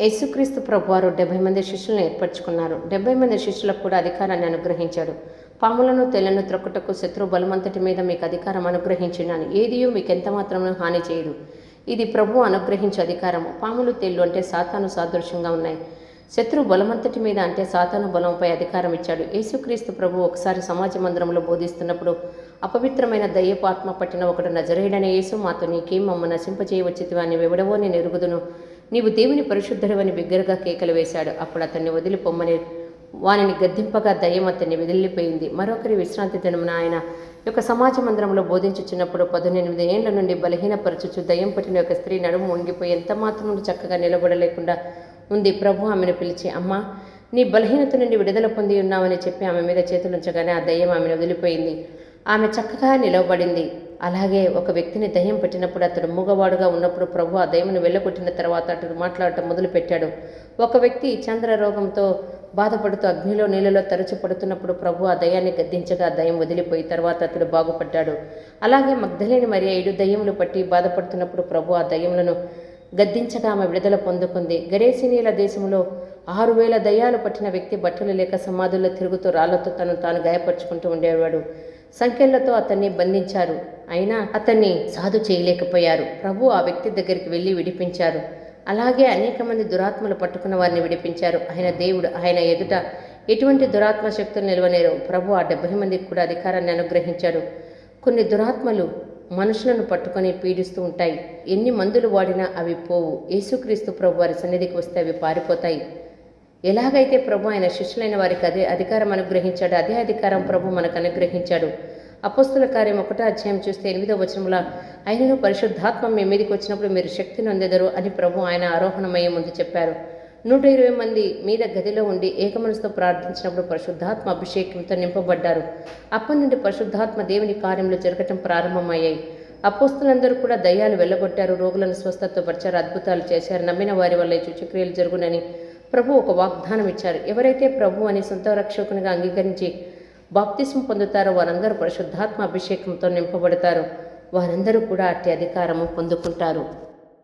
యేసుక్రీస్తు ప్రభువారు 70 మంది శిష్యులను ఏర్పరచుకున్నారు. 70 మంది శిష్యులకు కూడా అధికారాన్ని అనుగ్రహించాడు. పాములను తెల్లను త్రొక్కుటకు శత్రు బలమంతటి మీద మీకు అధికారం అనుగ్రహించినాను. ఏదియూ మీకు ఎంత మాత్రమూ హాని చేయదు. ఇది ప్రభువు అనుగ్రహించే అధికారము. పాములు తేళ్లు అంటే సాతాను సాదృశ్యంగా ఉన్నాయి. శత్రు బలమంతటి మీద అంటే సాతాను బలంపై అధికారం ఇచ్చాడు. యేసుక్రీస్తు ప్రభు ఒకసారి సమాజ మందిరంలో బోధిస్తున్నప్పుడు అపవిత్రమైన దయ్యపు ఆత్మ పట్టిన ఒకడు నజరేయుడైన యేసు మాతో నీకేం మమ్మ నశింపచేయవచ్చితివా అని వెవడవో నేను ఎరుగుదును, నీవు దేవుని పరిశుద్ధుడవని బిగ్గరగా కేకలు వేశాడు. అప్పుడు అతన్ని వదిలిపోమ్మని వానిని గద్దింపగా దయ్యం అతన్ని వదిలిపోయింది. మరొకరి విశ్రాంతి దినమున ఆయన యొక్క సమాజ మందిరంలో బోధించుచున్నప్పుడు 18 ఏండ్ల నుండి బలహీనపరచుచు దయ్యం పట్టిన ఒక స్త్రీ నడుము వంగిపోయి ఎంత మాత్రం చక్కగా నిలబడలేకుండా ఉంది. ప్రభు ఆమెను పిలిచి, అమ్మా, నీ బలహీనత నుండి విడుదల పొంది ఉన్నావని చెప్పి ఆమె మీద చేతులుంచగానే ఆ దయ్యం ఆమెను వదిలిపోయింది. ఆమె చక్కగా నిలవబడింది. అలాగే ఒక వ్యక్తిని దయ్యం పట్టినప్పుడు అతడు మూగవాడుగా ఉన్నప్పుడు ప్రభు ఆ దయ్యమును వెళ్ళగొట్టిన తర్వాత అతడు మాట్లాడటం మొదలుపెట్టాడు. ఒక వ్యక్తి చంద్ర రోగంతో బాధపడుతూ అగ్నిలో నీళ్ళలో తరచు పడుతున్నప్పుడు ప్రభు ఆ దయ్యాన్ని గద్దించగా దయ్యం వదిలిపోయి తర్వాత అతడు బాగుపడ్డాడు. అలాగే మగ్ధలేని మరియ 7 దయ్యములు పట్టి బాధపడుతున్నప్పుడు ప్రభు ఆ దయ్యములను గద్దించగా ఆమె విడుదల పొందుకుంది. గరేసినీల దేశంలో 6000 దయ్యాలు పట్టిన వ్యక్తి బట్టలు లేక సమాధుల్లో తిరుగుతూ రాళ్లతో తాను గాయపరుచుకుంటూ ఉండేవాడు. సంఖ్యలతో అతన్ని బంధించారు, అయినా అతన్ని సాధు చేయలేకపోయారు. ప్రభు ఆ వ్యక్తి దగ్గరికి వెళ్ళి విడిపించారు. అలాగే అనేక మంది దురాత్మలు పట్టుకున్న వారిని విడిపించారు. ఆయన దేవుడు, ఆయన ఎదుట ఎటువంటి దురాత్మ శక్తులు నిలవలేరు. ప్రభు ఆ 70 మందికి కూడా అధికారాన్ని అనుగ్రహించాడు. కొన్ని దురాత్మలు మనుషులను పట్టుకొని పీడిస్తూ ఉంటాయి. ఎన్ని మందులు వాడినా అవి పోవు. యేసుక్రీస్తు ప్రభు వారి సన్నిధికి వస్తే అవి పారిపోతాయి. ఎలాగైతే ప్రభు ఆయన శిష్యులైన వారికి అదే అధికారం అనుగ్రహించాడు, అదే అధికారం ప్రభు మనకు అనుగ్రహించాడు. అపోస్తుల కార్యం 1వ అధ్యాయం చూస్తే 8వ వచనంలో, ఆయనను పరిశుద్ధాత్మ మీ మీదకి వచ్చినప్పుడు మీరు శక్తిని పొందెదరు అని ప్రభు ఆయన ఆరోహణమయ్యే ముందు చెప్పారు. 120 మంది మీద గదిలో ఉండి ఏకమనసుతో ప్రార్థించినప్పుడు పరిశుద్ధాత్మ అభిషేకంతో నింపబడ్డారు. అప్పటి నుండి పరిశుద్ధాత్మ దేవుని కార్యములు జరగటం ప్రారంభమయ్యాయి. అపోస్తులందరూ కూడా దయ్యాలు వెళ్ళగొట్టారు, రోగులను స్వస్థతపరిచారు, అద్భుతాలు చేశారు. నమ్మిన వారి వల్ల సూచక్రియలు జరుగునని ప్రభు ఒక వాగ్దానం ఇచ్చారు. ఎవరైతే ప్రభు అని సొంత రక్షకునిగా అంగీకరించి బాప్తిస్మ పొందుతారో వారందరూ పరిశుద్ధాత్మ అభిషేకంతో నింపబడతారు. వారందరూ కూడా అట్టి అధికారము పొందుకుంటారు.